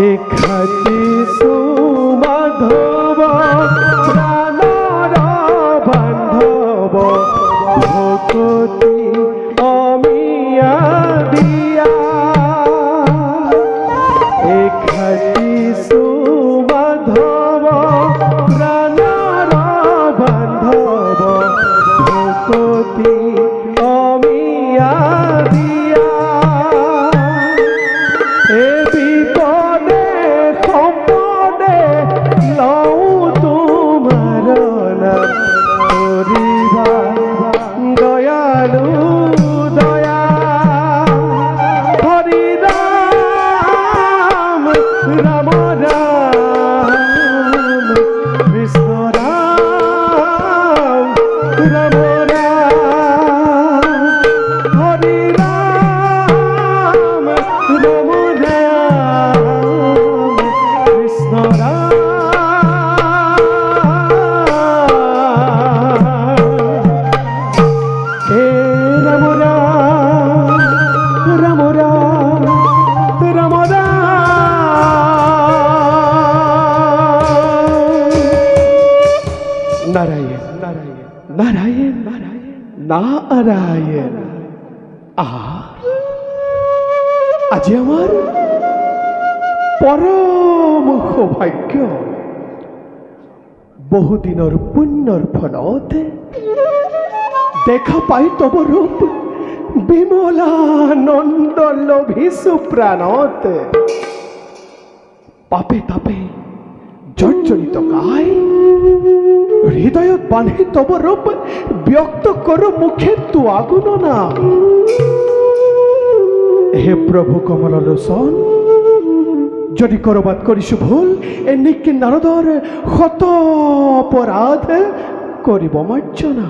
এখাতি সুমাধব প্রাণর বান্ধব ভকতি অমিয়া দিয়া এখাতি সুমাধব প্রাণর বান্ধব ভকতি অমিয়া দিয়া এ বিপদে সম্পদে লও তোমার নাম করিবা দয়ালু দয়া হরি রাম রাম রাম কৃষ্ণ রাম রাম রাম হরি রাম রাম রাম কৃষ্ণ রাম হে রাম রাম রাম রাম রাম রাম নারায়ণ নারায়ণ নারায়ণ নারায়ণ আজি আমার পরম সৌভাগ্য বহুদিনৰ পুণ্যৰ ফলতে দেখা পাই তব ৰূপ বিমলানন্দ লভিছো প্ৰাণতে পাপে তাপে জৰ্জৰিত কায় হৃদয়ত বান্ধি তব ৰূপ ব্যক্ত কৰো মুখে তোৱা গুণনা হে প্ৰভু কমল লোচন যদি কৰবাত কৰিছো ভুল এনেকে নাৰদৰ শত অপৰাধ কৰিব মাৰ্জনা।